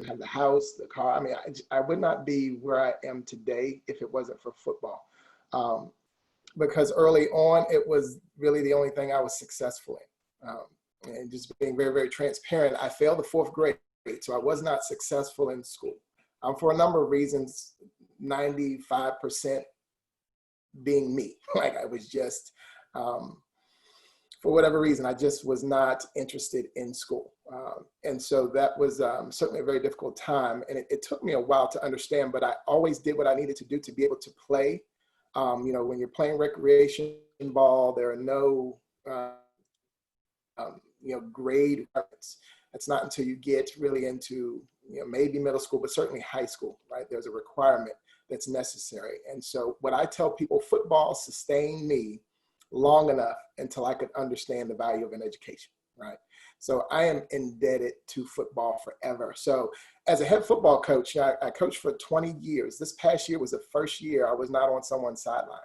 have the house, the car. I mean, I would not be where I am today if it wasn't for football. Um, because early on, it was really the only thing I was successful in. And just being very, very transparent, I failed the fourth grade, so I was not successful in school. For a number of reasons, 95% being me. Like I was just, for whatever reason, I just was not interested in school. And so that was certainly a very difficult time. And it took me a while to understand, but I always did what I needed to do to be able to play. When you're playing recreation ball, there are no, grade requirements. It's not until you get really into, maybe middle school, but certainly high school, right? There's a requirement that's necessary. And so what I tell people, football sustained me long enough until I could understand the value of an education, right? So I am indebted to football forever. So as a head football coach, I coached for 20 years. This past year was the first year I was not on someone's sideline.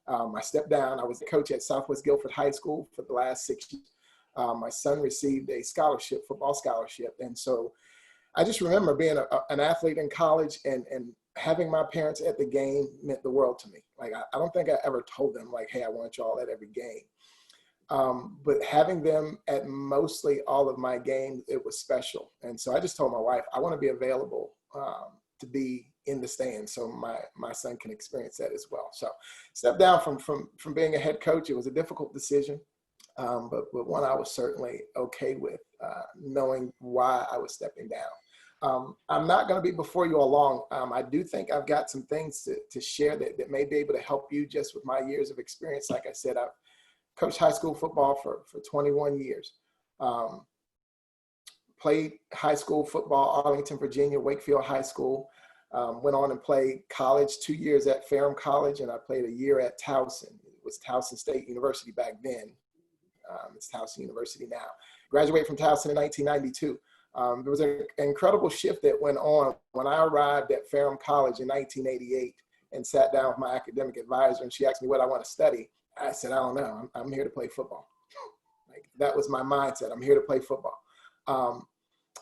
I stepped down. I was the coach at Southwest Guilford High School for the last 6 years. My son received a scholarship, football scholarship. And so I just remember being an athlete in college and having my parents at the game meant the world to me. Like, I don't think I ever told them, like, hey, I want y'all at every game. But having them at mostly all of my games, it was special. And so I just told my wife, I want to be available to be in the stands so my son can experience that as well. So stepped down from being a head coach. It was a difficult decision, but one I was certainly okay with, knowing why I was stepping down. I'm not going to be before you all long. I do think I've got some things to share that may be able to help you just with my years of experience. Like I said, I've coached high school football for 21 years. Played high school football, Arlington, Virginia, Wakefield High School. Went on and played college, 2 years at Ferrum College, and I played a year at Towson. It was Towson State University back then. It's Towson University now. Graduated from Towson in 1992. There was an incredible shift that went on when I arrived at Ferrum College in 1988 and sat down with my academic advisor, and she asked me what I want to study. I said, I don't know. I'm here to play football. Like, that was my mindset. I'm here to play football.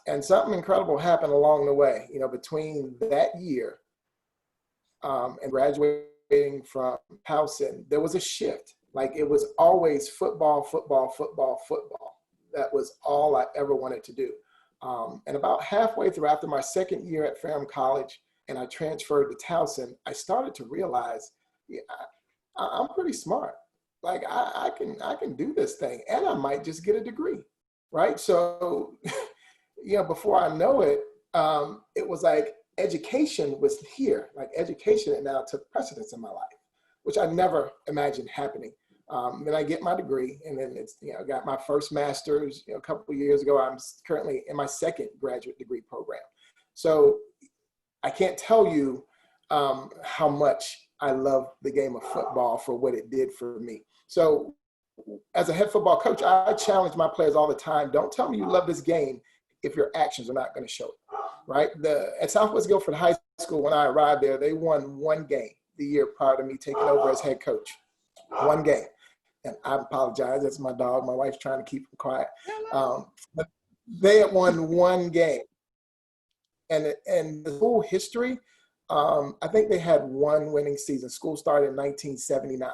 And something incredible happened along the way, between that year and graduating from Towson. There was a shift. Like, it was always football, football, football, football. That was all I ever wanted to do. And about halfway through, after my second year at Ferrum College, and I transferred to Towson, I started to realize, I'm pretty smart. Like, I can do this thing, and I might just get a degree, right? So, before I know it, it was like education was here. Like, education now took precedence in my life, which I never imagined happening. Then I get my degree, and then I got my first master's, a couple of years ago. I'm currently in my second graduate degree program. So I can't tell you how much I love the game of football for what it did for me. So as a head football coach, I challenge my players all the time. Don't tell me you love this game if your actions are not going to show it, right? At Southwest Guilford High School, when I arrived there, they won one game the year prior to me taking over as head coach. One game. And I apologize. That's my dog. My wife's trying to keep him quiet. But they had won one game. And the school history, I think they had one winning season. School started in 1979.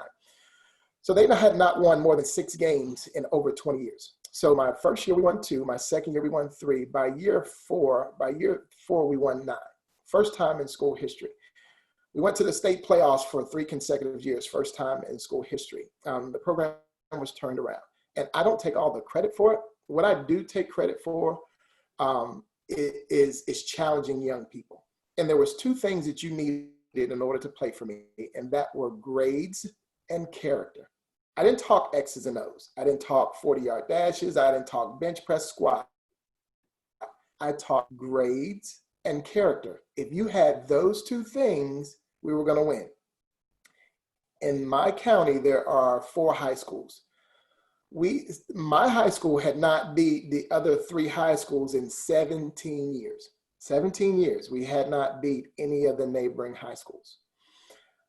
So they had not won more than 6 games in over 20 years. So my first year we won 2. My second year we won 3. By year four we won 9. First time in school history. We went to the state playoffs for 3 consecutive years, first time in school history. The program was turned around. And I don't take all the credit for it. What I do take credit for is challenging young people. And there was 2 things that you needed in order to play for me, and that were grades and character. I didn't talk X's and O's. I didn't talk 40-yard dashes. I didn't talk bench press squat. I taught grades and character. If you had those 2 things, we were going to win. In my county, there are 4 high schools. My high school had not beat the other 3 high schools in 17 years. 17 years, we had not beat any of the neighboring high schools.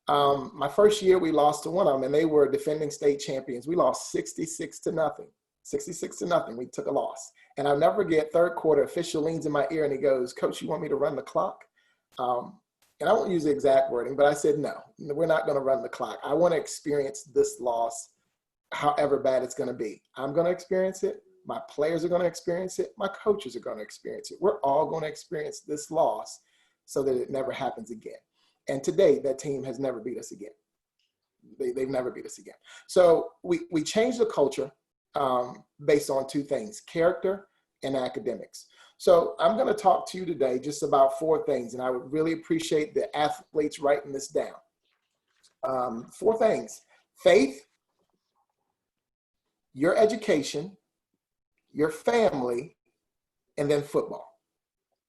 My first year, we lost to one of them, and they were defending state champions. We lost 66-0. 66-0, we took a loss. And I'll never forget, third quarter, official leans in my ear and he goes, "Coach, you want me to run the clock?" And I won't use the exact wording, but I said, "No, we're not going to run the clock. I want to experience this loss however bad it's going to be. I'm going to experience it. My players are going to experience it. My coaches are going to experience it. We're all going to experience this loss so that it never happens again." And today, that team has never beat us again. They've never beat us again. So we changed the culture based on two things: character and academics. So I'm going to talk to you today just about four things, and I would really appreciate the athletes writing this down. Four things: faith, your education, your family, and then football,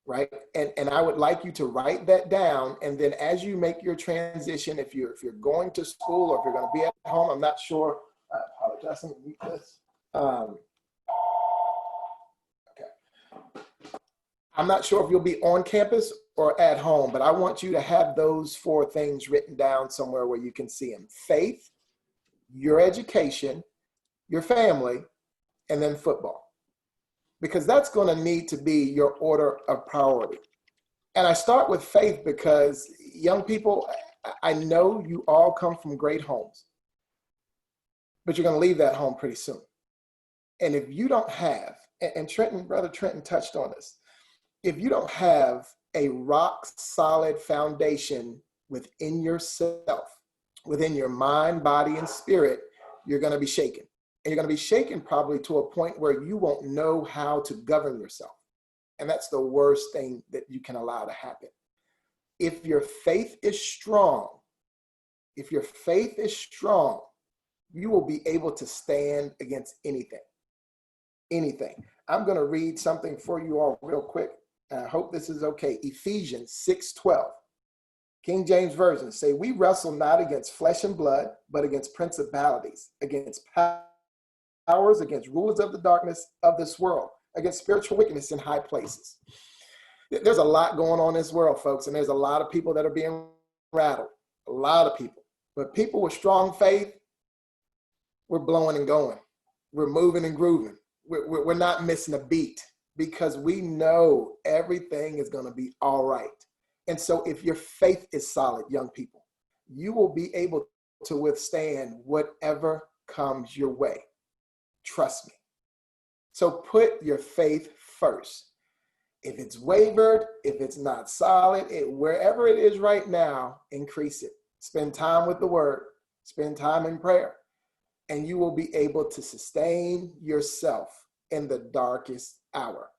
right? And I would like you to write that down, and then as you make your transition, if you're going to school or if you're going to be at home, I'm not sure. I apologize. Let me mute this. I'm not sure if you'll be on campus or at home, but I want you to have those four things written down somewhere where you can see them: faith, your education, your family, and then football. Because that's going to need to be your order of priority. And I start with faith because, young people, I know you all come from great homes, but you're going to leave that home pretty soon. And if you don't have, and Brother Trenton touched on this, if you don't have a rock solid foundation within yourself, within your mind, body, and spirit, you're going to be shaken. And you're going to be shaken probably to a point where you won't know how to govern yourself. And that's the worst thing that you can allow to happen. If your faith is strong, you will be able to stand against anything. I'm going to read something for you all real quick. I hope this is okay. Ephesians 6:12, King James Version, say, "We wrestle not against flesh and blood, but against principalities, against powers, against rulers of the darkness of this world, against spiritual wickedness in high places." There's a lot going on in this world, folks, and there's a lot of people that are being rattled, a lot of people. But people with strong faith, we're blowing and going. We're moving and grooving. We're not missing a beat because we know everything is going to be all right. And so if your faith is solid, young people, you will be able to withstand whatever comes your way. Trust me. So put your faith first. If it's wavered, if it's not solid, wherever it is right now, increase it. Spend time with the word, spend time in prayer, and you will be able to sustain yourself in the darkest hour.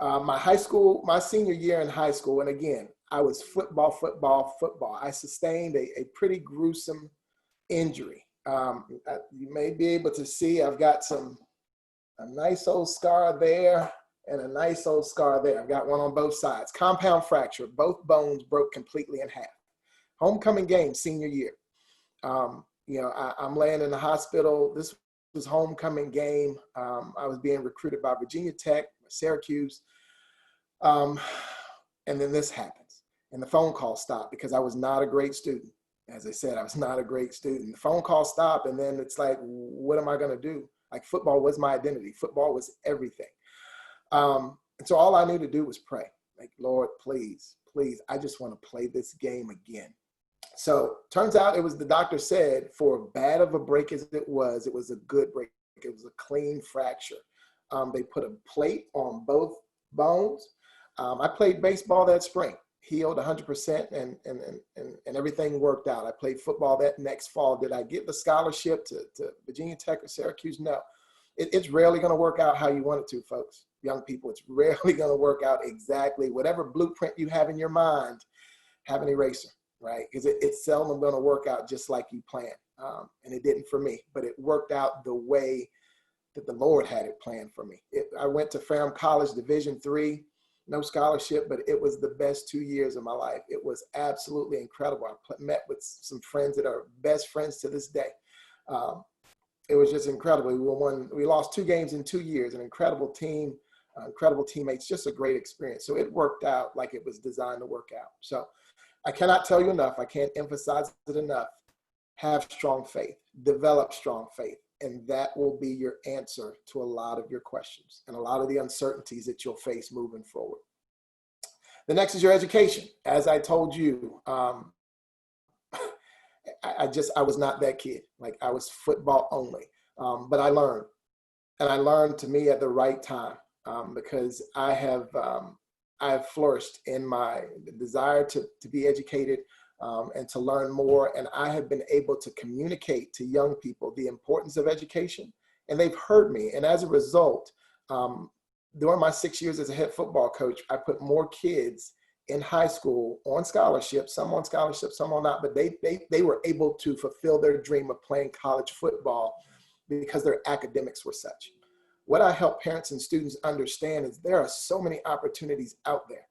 My senior year in high school, and again, I was football. I sustained a pretty gruesome injury. You may be able to see I've got a nice old scar there and a nice old scar there. I've got one on both sides. Compound fracture, both bones broke completely in half. Homecoming game, senior year. I'm laying in the hospital. This was homecoming game. I was being recruited by Virginia Tech, Syracuse. And then this happens. And the phone call stopped because I was not a great student. As I said, I was not a great student. The phone call stopped, and then it's like, what am I going to do? Like, football was my identity. Football was everything. And so all I knew to do was pray. Like, Lord, please, I just want to play this game again. So turns out the doctor said, for bad of a break as it was a good break. It was a clean fracture. They put a plate on both bones. I played baseball that spring, healed 100%, and everything worked out. I played football that next fall. Did I get the scholarship to Virginia Tech or Syracuse? No. It's rarely going to work out how you want it to, folks. Young people, it's rarely going to work out exactly. Whatever blueprint you have in your mind, have an eraser, right? Because it's seldom going to work out just like you planned. And it didn't for me, but it worked out the way that the Lord had it planned for me. I went to Ferrum College, Division III, no scholarship, but it was the best 2 years of my life. It was absolutely incredible. I met with some friends that are best friends to this day. It was just incredible. We lost 2 games in 2 years, an incredible team, incredible teammates, just a great experience. So it worked out like it was designed to work out. So I cannot tell you enough. I can't emphasize it enough. Have strong faith, develop strong faith. and that will be your answer to a lot of your questions and a lot of the uncertainties that you'll face moving forward. The next is your education. As I told you, I was not that kid. Like, I was football only, but I learned, and I learned to me at the right time, because I have flourished in my desire to be educated, and to learn more. And I have been able to communicate to young people the importance of education, and they've heard me. And as a result, during my 6 years as a head football coach, I put more kids in high school on scholarship, some on scholarship, some on not, but they were able to fulfill their dream of playing college football because their academics were such. What I help parents and students understand is there are so many opportunities out there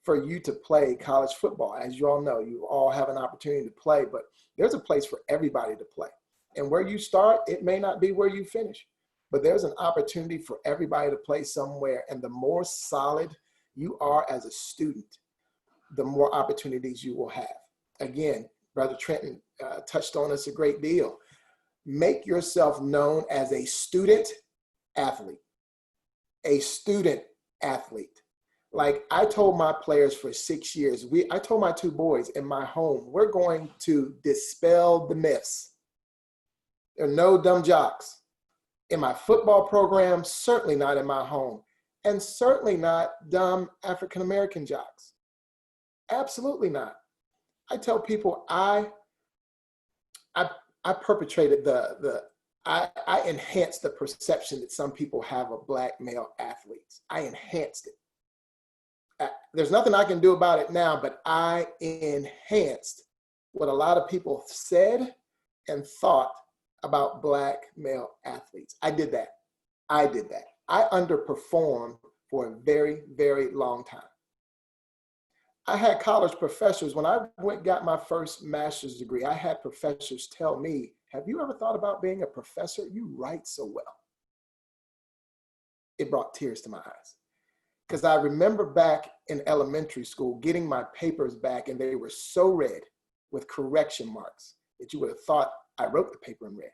for you to play college football. As you all know, you all have an opportunity to play, but there's a place for everybody to play. And where you start, it may not be where you finish, but there's an opportunity for everybody to play somewhere. And the more solid you are as a student, the more opportunities you will have. Again, Brother Trenton touched on this a great deal. Make yourself known as a student athlete, a student athlete. Like, I told my players for 6 years, I told my two boys in my home, we're going to dispel the myths. There are no dumb jocks in my football program, certainly not in my home, and certainly not dumb African-American jocks. Absolutely not. I tell people I perpetrated I enhanced the perception that some people have of Black male athletes. I enhanced it. There's nothing I can do about it now, but I enhanced what a lot of people said and thought about Black male athletes. I did that. I underperformed for a very, very long time. I had college professors, when I got my first master's degree, I had professors tell me, have you ever thought about being a professor? You write so well. It brought tears to my eyes. Because I remember back in elementary school getting my papers back, and they were so red with correction marks that you would have thought I wrote the paper in red.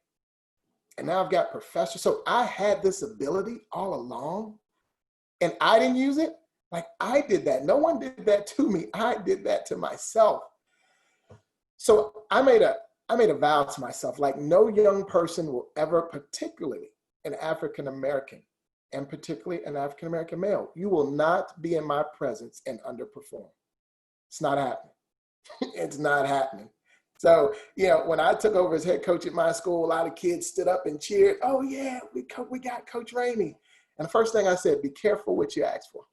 And now I've got professors. So I had this ability all along, and I didn't use it. Like, I did that. No one did that to me. I did that to myself. So I made a vow to myself, like, no young person will ever, particularly an African-American, and particularly an African-American male, you will not be in my presence and underperform. It's not happening. It's not happening. So, when I took over as head coach at my school, a lot of kids stood up and cheered. Oh yeah, we got Coach Rainey. And the first thing I said, be careful what you ask for.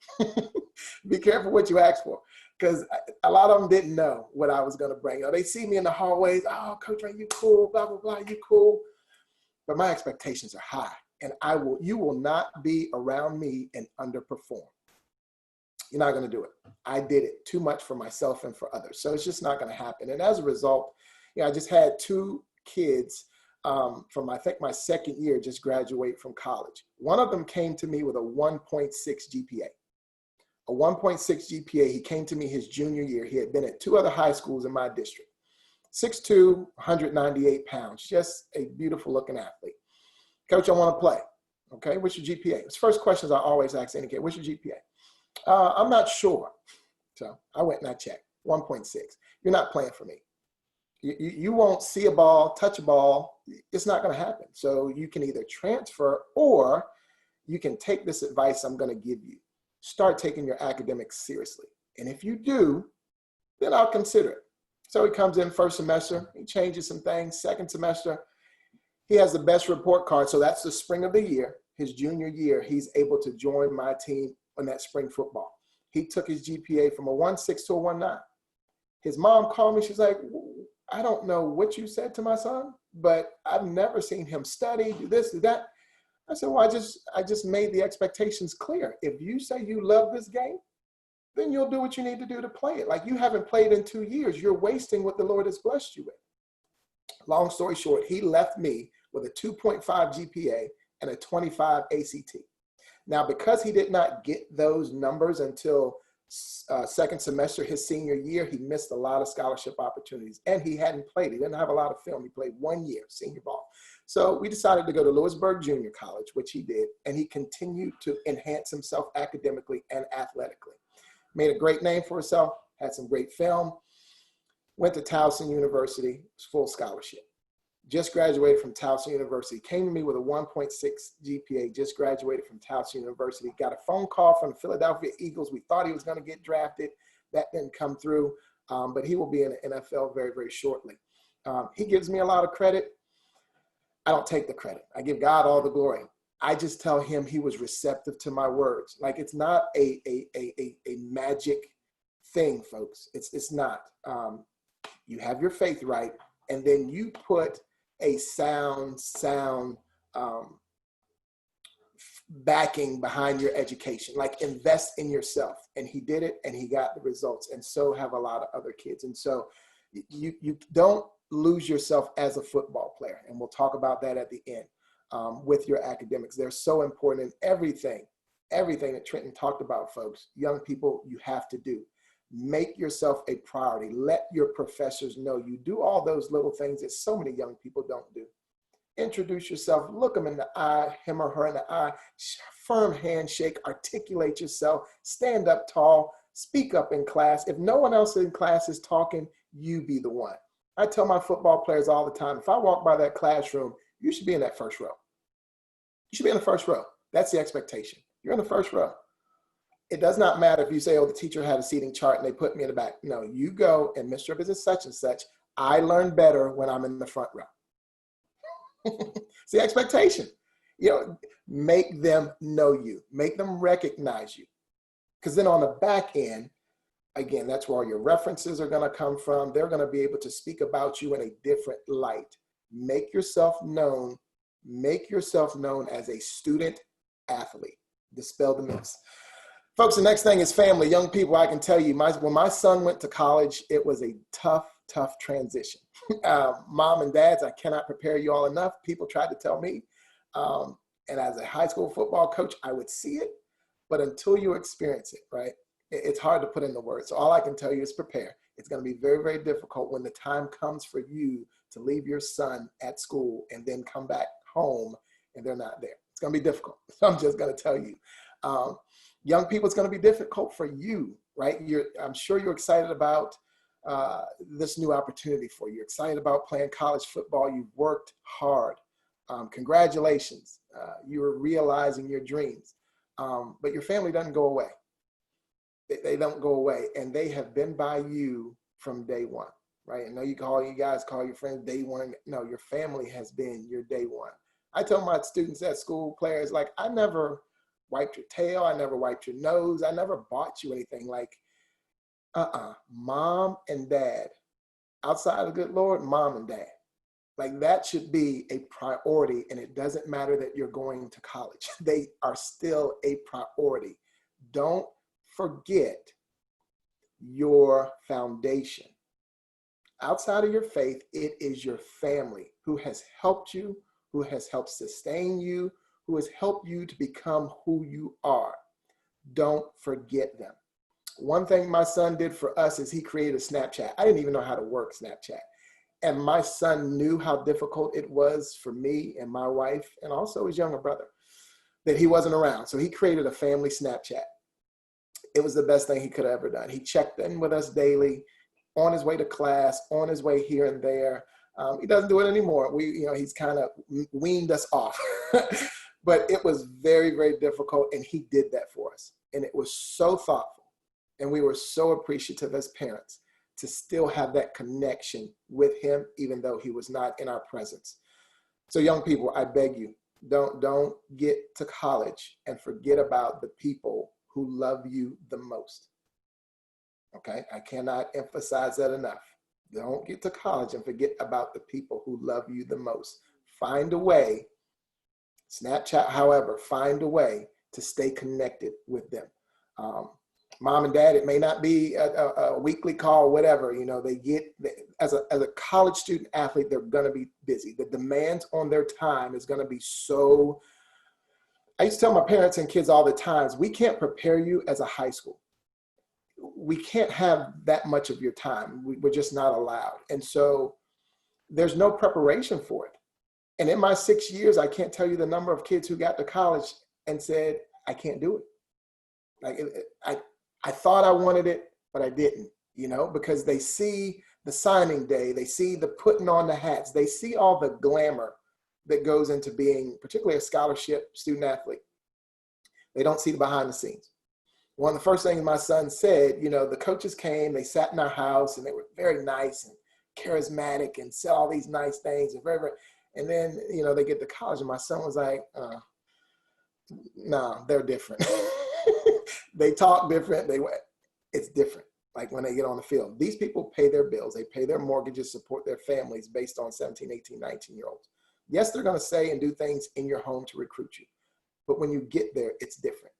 Be careful what you ask for. Because a lot of them didn't know what I was going to bring. They see me in the hallways. Oh, Coach Rainey, you cool, blah, blah, blah, you cool. But my expectations are high. And you will not be around me and underperform. You're not going to do it. I did it too much for myself and for others. So it's just not going to happen. And as a result, I just had two kids from, I think, my second year just graduate from college. One of them came to me with a 1.6 GPA. A 1.6 GPA, he came to me his junior year. He had been at two other high schools in my district. 6'2", 198 pounds, just a beautiful looking athlete. Coach, I want to play. Okay, what's your GPA? It's the first questions I always ask any kid, what's your GPA? I'm not sure. So I went and I checked, 1.6. You're not playing for me. You won't see a ball, touch a ball. It's not going to happen. So you can either transfer, or you can take this advice I'm going to give you. Start taking your academics seriously. And if you do, then I'll consider it. So he comes in first semester, he changes some things. Second semester, he has the best report card. So that's the spring of the year. His junior year, he's able to join my team on that spring football. He took his GPA from a 1.6 to a 1.9. His mom called me. She's like, I don't know what you said to my son, but I've never seen him study, do this, do that. I said, well, I just made the expectations clear. If you say you love this game, then you'll do what you need to do to play it. Like, you haven't played in 2 years. You're wasting what the Lord has blessed you with. Long story short, he left me with a 2.5 GPA and a 25 ACT. Now, because he did not get those numbers until second semester, his senior year, he missed a lot of scholarship opportunities, and he hadn't played. He didn't have a lot of film. He played 1 year, senior ball. So we decided to go to Lewisburg Junior College, which he did, and he continued to enhance himself academically and athletically. Made a great name for himself, had some great film, went to Towson University, full scholarship. Just graduated from Towson University, came to me with a 1.6 GPA, just graduated from Towson University, got a phone call from the Philadelphia Eagles. We thought he was going to get drafted. That didn't come through, but he will be in the NFL very, very shortly. He gives me a lot of credit. I don't take the credit. I give God all the glory. I just tell him he was receptive to my words. Like, it's not a magic thing, folks. It's not. You have your faith right, and then you put a sound backing behind your education, like invest in yourself. And he did it, and he got the results, and so have a lot of other kids. And so you don't lose yourself as a football player, and we'll talk about that at the end with your academics. They're so important in everything that Trenton talked about, folks. Young people, you have to do. Make yourself a priority. Let your professors know you do all those little things that so many young people don't do. Introduce yourself, look them in the eye, him or her in the eye, firm handshake, articulate yourself, stand up tall, speak up in class. If no one else in class is talking, you be the one. I tell my football players all the time, if I walk by that classroom, you should be in that first row. You should be in the first row. That's the expectation. You're in the first row. It does not matter if you say, oh, the teacher had a seating chart and they put me in the back. No, you go and Mr. Business such and such. I learn better when I'm in the front row. It's the expectation. Make them know you. Make them recognize you. Because then on the back end, again, that's where all your references are going to come from. They're going to be able to speak about you in a different light. Make yourself known. Make yourself known as a student athlete. Dispel the myths. Folks, the next thing is family. Young people, I can tell you, when my son went to college, it was a tough transition. Mom and dads, I cannot prepare you all enough. People tried to tell me. And as a high school football coach, I would see it. But until you experience it, right, it's hard to put in the words. So all I can tell you is prepare. It's going to be very, very difficult when the time comes for you to leave your son at school and then come back home and they're not there. It's going to be difficult. So I'm just going to tell you. Young people, it's going to be difficult for you, right? I'm sure you're excited about this new opportunity for you. You're excited about playing college football. You've worked hard. Congratulations. You are realizing your dreams. But your family doesn't go away. They don't go away. And they have been by you from day one, right? I know you guys call your friends day one. No, your family has been your day one. I tell my students at school, players, like, I never wiped your tail. I never wiped your nose. I never bought you anything. Like, mom and dad, outside of the good Lord, mom and dad. Like, that should be a priority. And it doesn't matter that you're going to college. They are still a priority. Don't forget your foundation. Outside of your faith, it is your family who has helped you, who has helped sustain you, who has helped you to become who you are. Don't forget them. One thing my son did for us is he created a Snapchat. I didn't even know how to work Snapchat. And my son knew how difficult it was for me and my wife, and also his younger brother, that he wasn't around. So he created a family Snapchat. It was the best thing he could have ever done. He checked in with us daily, on his way to class, on his way here and there. He doesn't do it anymore. He's kind of weaned us off. But it was very, very difficult, and he did that for us. And it was so thoughtful, and we were so appreciative as parents to still have that connection with him, even though he was not in our presence. So young people, I beg you, don't get to college and forget about the people who love you the most. Okay, I cannot emphasize that enough. Don't get to college and forget about the people who love you the most. Find a way, Snapchat, however, find a way to stay connected with them. Mom and dad, it may not be a weekly call, whatever, as a college student athlete, they're going to be busy. The demands on their time is going to be so. I used to tell my parents and kids all the times, we can't prepare you as a high school. We can't have that much of your time. We're just not allowed. And so there's no preparation for it. And in my 6 years, I can't tell you the number of kids who got to college and said, I can't do it. Like I thought I wanted it, but I didn't, you know, because they see the signing day, they see the putting on the hats, they see all the glamour that goes into being particularly a scholarship student athlete. They don't see the behind the scenes. One of the first things my son said, you know, the coaches came, they sat in our house and they were very nice and charismatic and said all these nice things and and then, you know, they get to college and my son was like, no, they're different. They talk different. It's different. Like when they get on the field, these people pay their bills. They pay their mortgages, support their families based on 17, 18, 19-year-olds. Yes, they're going to say and do things in your home to recruit you. But when you get there, it's different.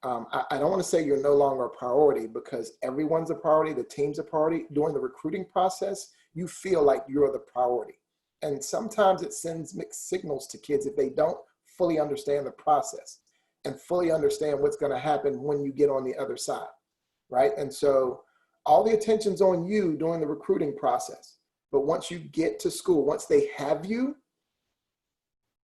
I don't want to say you're no longer a priority because everyone's a priority. The team's a priority. During the recruiting process, you feel like you're the priority. And sometimes it sends mixed signals to kids if they don't fully understand the process and fully understand what's going to happen when you get on the other side, right? And so all the attention's on you during the recruiting process. But once you get to school, once they have you,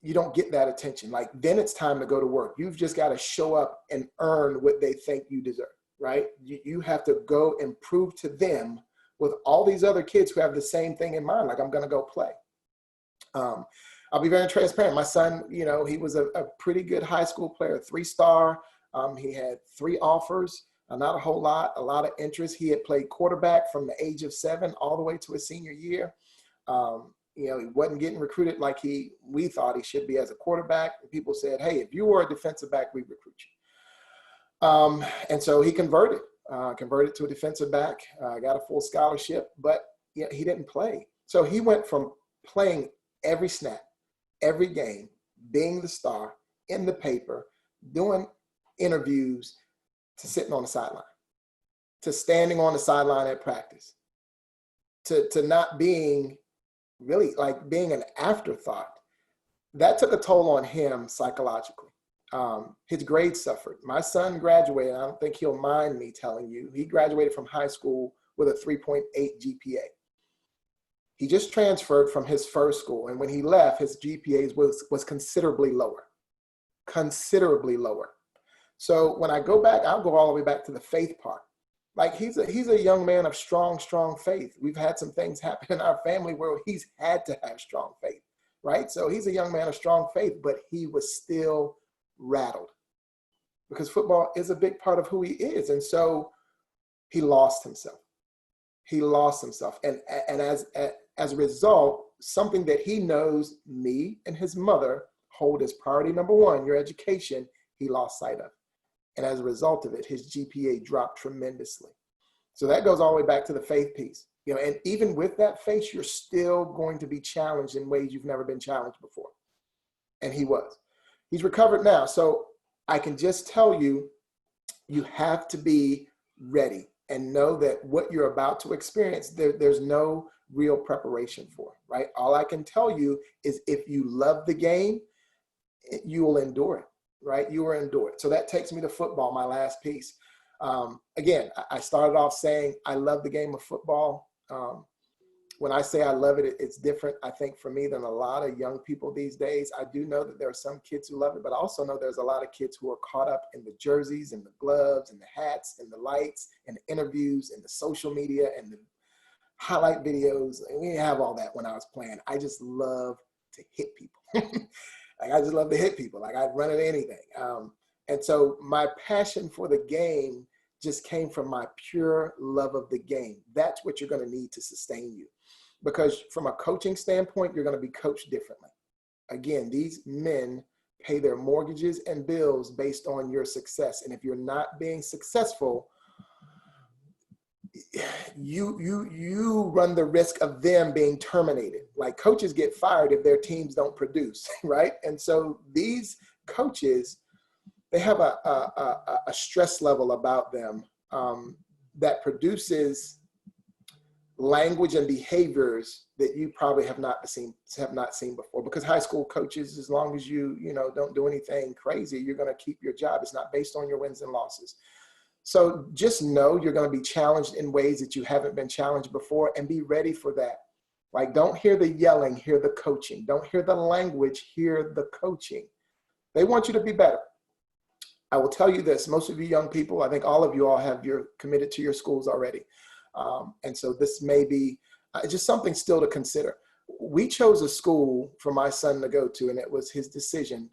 you don't get that attention. Like then it's time to go to work. You've just got to show up and earn what they think you deserve, right? You have to go and prove to them with all these other kids who have the same thing in mind, like I'm going to go play. I'll be very transparent. My son, you know, he was a pretty good high school player, 3-star. He had 3 offers, not a whole lot, a lot of interest. He had played quarterback from the age of 7 all the way to his senior year. You know, he wasn't getting recruited like we thought he should be as a quarterback. And people said, hey, if you were a defensive back, we'd recruit you. And so he converted to a defensive back, got a full scholarship, but you know, he didn't play. So he went from playing every snap, every game, being the star in the paper, doing interviews, to sitting on the sideline, to standing on the sideline at practice, to not being really like being an afterthought. That took a toll on him psychologically. His grades suffered. My son graduated, I don't think he'll mind me telling you, he graduated from high school with a 3.8 GPA. He just transferred from his first school, and when he left, his GPA was considerably lower, considerably lower. So when I go back, I'll go all the way back to the faith part. Like he's a young man of strong faith. We've had some things happen in our family where he's had to have strong faith, right? So he's a young man of strong faith, but he was still rattled because football is a big part of who he is. And so he lost himself. He lost himself. And as a result, something that he knows me and his mother hold as priority number 1, your education, he lost sight of. And as a result of it, his GPA dropped tremendously. So that goes all the way back to the faith piece. You know, and even with that faith, you're still going to be challenged in ways you've never been challenged before. And he was. He's recovered now. So I can just tell you, you have to be ready and know that what you're about to experience, there's no real preparation for, right? All I can tell you is if you love the game, you will endure it, right? You will endure it. So that takes me to football, my last piece. Again, I started off saying I love the game of football. When I say I love it, it's different, I think, for me than a lot of young people these days. I do know that there are some kids who love it, but I also know there's a lot of kids who are caught up in the jerseys and the gloves and the hats and the lights and the interviews and the social media and the highlight videos. And we didn't have all that when I was playing. I just love to hit people. Like I just love to hit people. Like I'd run at anything. And so my passion for the game just came from my pure love of the game. That's what you're going to need to sustain you. Because from a coaching standpoint, you're going to be coached differently. Again, these men pay their mortgages and bills based on your success. And if you're not being successful, you run the risk of them being terminated. Like coaches get fired if their teams don't produce, right? And so these coaches, they have a stress level about them that produces language and behaviors that you probably have not seen before. Because high school coaches, as long as you don't do anything crazy, you're going to keep your job. It's not based on your wins and losses. So just know you're going to be challenged in ways that you haven't been challenged before, and be ready for that. Like, don't hear the yelling, hear the coaching. Don't hear the language, hear the coaching. They want you to be better. I will tell you this, most of you young people, I think all of you all have committed to your schools already. And so this may be just something still to consider. We chose a school for my son to go to, and it was his decision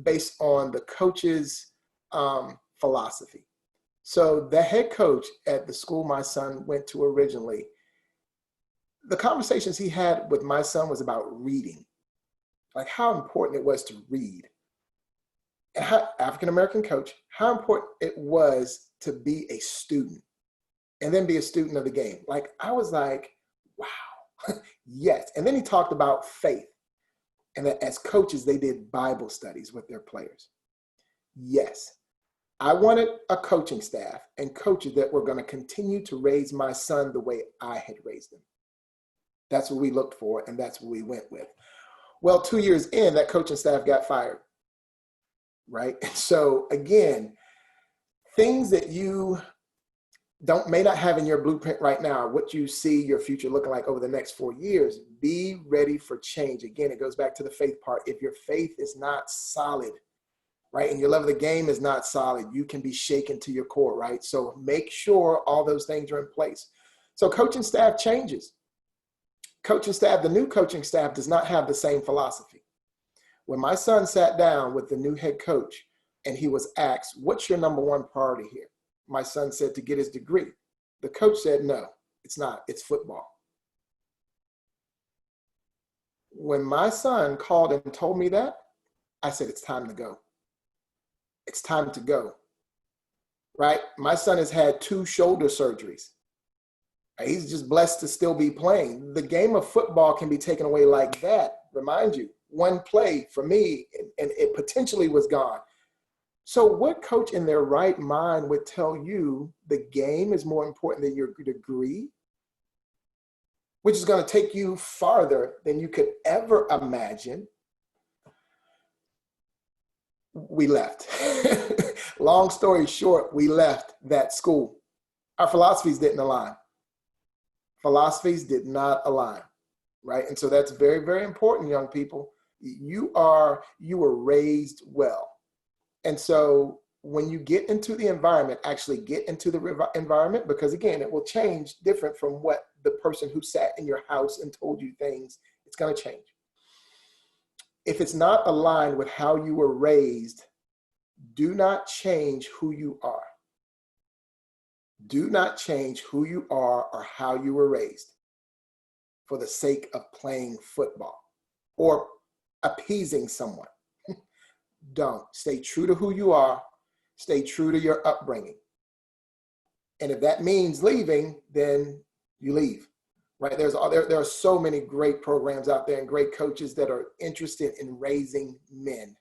based on the coach's philosophy. So the head coach at the school my son went to originally, the conversations he had with my son was about reading, like how important it was to read. And how, African-American coach, how important it was to be a student and then be a student of the game. Like, I was like, wow, yes. And then he talked about faith. And that as coaches, they did Bible studies with their players. Yes. I wanted a coaching staff and coaches that were going to continue to raise my son the way I had raised him. That's what we looked for, and that's what we went with. Well, 2 years in, that coaching staff got fired, right? So again, things that you may not have in your blueprint right now, what you see your future looking like over the next 4 years, be ready for change. Again, it goes back to the faith part. If your faith is not solid, right, and your love of the game is not solid, you can be shaken to your core, right? So make sure all those things are in place. So coaching staff changes. Coaching staff, the new coaching staff does not have the same philosophy. When my son sat down with the new head coach and he was asked, what's your number one priority here? My son said to get his degree. The coach said, no, it's not, it's football. When my son called and told me that, I said, it's time to go. It's time to go, right? My son has had 2 shoulder surgeries. He's just blessed to still be playing. The game of football can be taken away like that. Remind you, one play for me, and it potentially was gone. So what coach in their right mind would tell you the game is more important than your degree, which is going to take you farther than you could ever imagine? We left. Long story short, we left that school. Our philosophies didn't align. Philosophies did not align, right? And so that's very, very important, young people. You were raised well. And so when you get into the environment, actually get into the environment, because again, it will change different from what the person who sat in your house and told you things, it's going to change. If it's not aligned with how you were raised, do not change who you are. Do not change who you are or how you were raised for the sake of playing football or appeasing someone. Don't. Stay true to who you are. Stay true to your upbringing. And if that means leaving, then you leave, right? There are so many great programs out there and great coaches that are interested in raising men.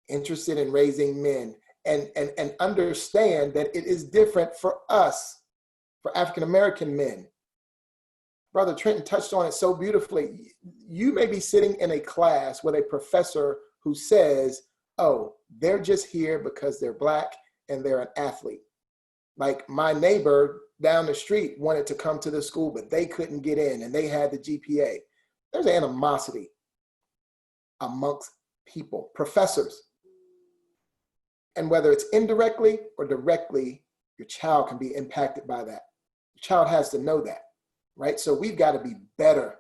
Interested in raising men. And understand that it is different for us, for African-American men. Brother Trenton touched on it so beautifully. You may be sitting in a class with a professor who says, oh, they're just here because they're Black and they're an athlete. Like my neighbor down the street wanted to come to the school, but they couldn't get in and they had the GPA. There's animosity amongst people, professors. And whether it's indirectly or directly, your child can be impacted by that. Your child has to know that, right? So we've got to be better.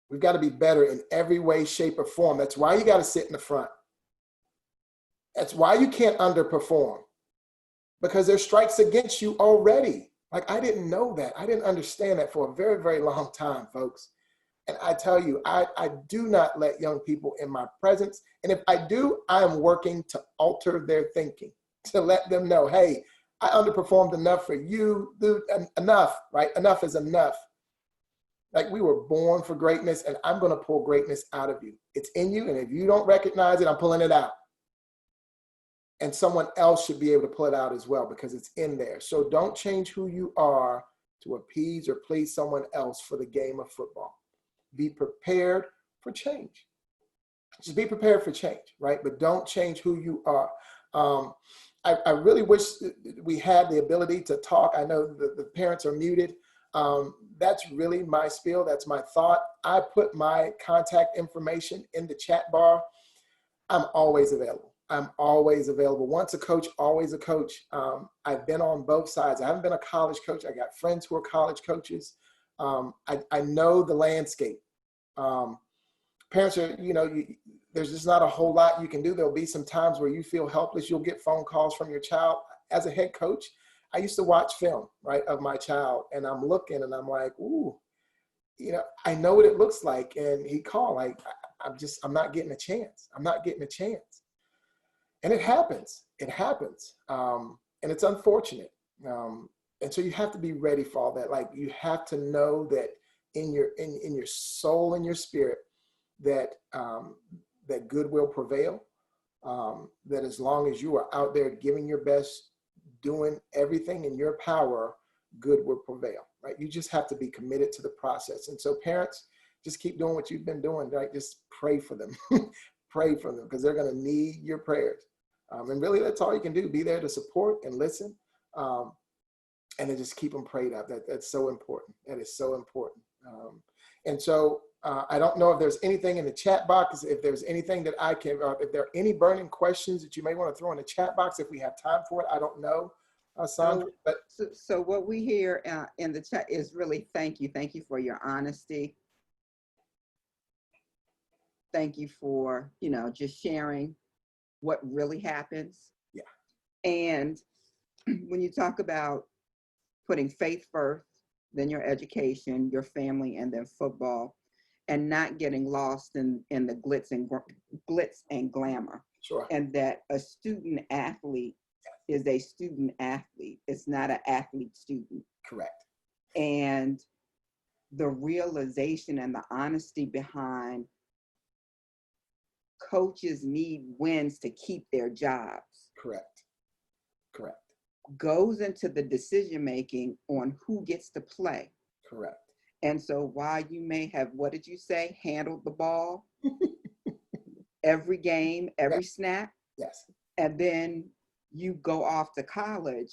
We've got to be better in every way, shape, or form. That's why you got to sit in the front. That's why you can't underperform, because there's strikes against you already. Like, I didn't know that. I didn't understand that for a very, very long time, folks. And I tell you, I do not let young people in my presence. And if I do, I am working to alter their thinking, to let them know, hey, I underperformed enough for you, dude, enough, right? Enough is enough. Like, we were born for greatness, and I'm going to pull greatness out of you. It's in you, and if you don't recognize it, I'm pulling it out. And someone else should be able to pull it out as well, because it's in there. So don't change who you are to appease or please someone else for the game of football. Be prepared for change. Just be prepared for change, right? But don't change who you are. I really wish we had the ability to talk. I know the parents are muted. That's really my spiel. That's my thought. I put my contact information in the chat bar. I'm always available. I'm always available. Once a coach, always a coach. I've been on both sides. I haven't been a college coach. I got friends who are college coaches. I know the landscape. Parents are, there's just not a whole lot you can do. There'll be some times where you feel helpless. You'll get phone calls from your child. As a head coach, I used to watch film, right, of my child, and I'm looking and I'm like, ooh, I know what it looks like. And he called, like, I'm not getting a chance. I'm not getting a chance. And it happens. It happens. And it's unfortunate. And so you have to be ready for all that. Like, you have to know that in your soul and your spirit, that that good will prevail. That as long as you are out there giving your best, doing everything in your power, good will prevail, right? You just have to be committed to the process. And so parents, just keep doing what you've been doing, right? Just pray for them. Pray for them, because they're going to need your prayers. And really, that's all you can do. Be there to support and listen. And then just keep them prayed up. That's so important. That is so important. And so I don't know if there's anything in the chat box, if there's anything that I can, if there are any burning questions that you may want to throw in the chat box, if we have time for it. I don't know, Sandra. So what we hear in the chat is really thank you. Thank you for your honesty. Thank you for, just sharing what really happens. Yeah. And when you talk about putting faith first, then your education, your family, and then football, and not getting lost in the glitz and glamour. Sure. And that a student athlete is a student athlete. It's not an athlete student. Correct. And the realization and the honesty behind coaches need wins to keep their jobs. Correct. Correct. Goes into the decision making on who gets to play. Correct. And so while you may have, what did you say, handled the ball every game, every snap? Yes. And then you go off to college,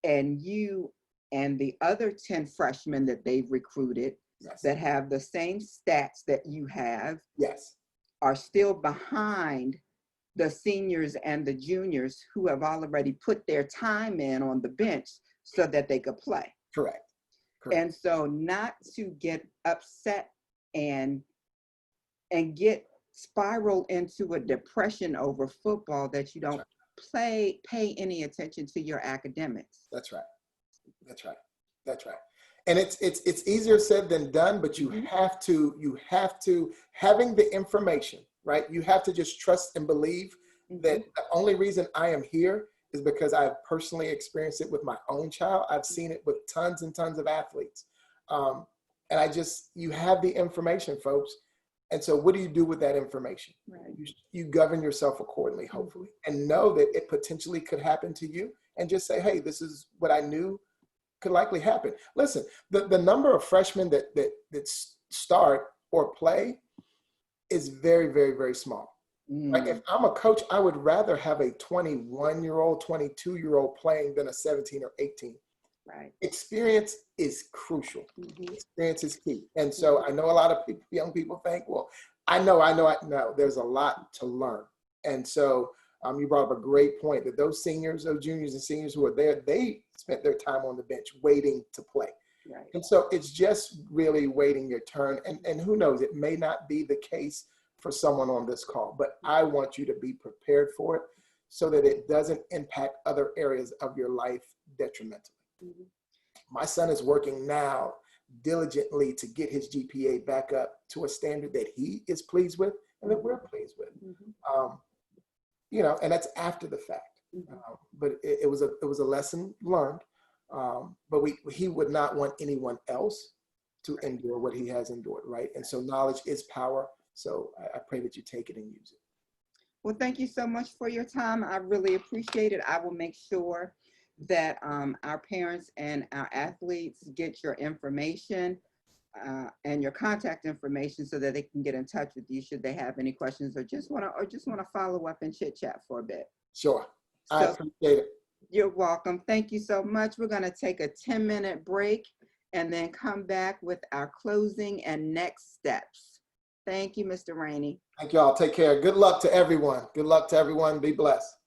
and you and the other 10 freshmen that they've recruited, yes, that have the same stats that you have, yes, are still behind the seniors and the juniors who have already put their time in on the bench so that they could play. Correct. Correct. And so not to get upset and spiral into a depression over football, that you don't pay any attention to your academics. That's right. That's right. That's right. And it's easier said than done, but you have to having the information, right? You have to just trust and believe that the only reason I am here is because I've personally experienced it with my own child. I've seen it with tons and tons of athletes. And you have the information, folks. And so what do you do with that information? Right. You govern yourself accordingly, hopefully, and know that it potentially could happen to you, and just say, hey, this is what I knew could likely happen. Listen, the number of freshmen that start or play is very, very, very small. Like, if I'm a coach, I would rather have a 21-year-old, 22-year-old playing than a 17 or 18. Right. Experience is crucial. Experience is key. And so I know a lot of young people think, well, I know, there's a lot to learn. And so you brought up a great point that those seniors, those juniors and seniors who are there, they spent their time on the bench waiting to play. Right. And so it's just really waiting your turn. And who knows, it may not be the case for someone on this call, but I want you to be prepared for it so that it doesn't impact other areas of your life detrimentally. My son is working now diligently to get his GPA back up to a standard that he is pleased with and that we're pleased with. And that's after the fact. But it was a lesson learned. But he would not want anyone else to endure what he has endured, right? And so knowledge is power. So I pray that you take it and use it. Well, thank you so much for your time. I really appreciate it. I will make sure that our parents and our athletes get your information and your contact information so that they can get in touch with you should they have any questions or just want to follow up and chit chat for a bit. Sure. I appreciate it. You're welcome. Thank you so much. We're going to take a 10-minute break, and then come back with our closing and next steps. Thank you, Mr. Rainey. Thank you all. Take care. Good luck to everyone. Good luck to everyone. Be blessed.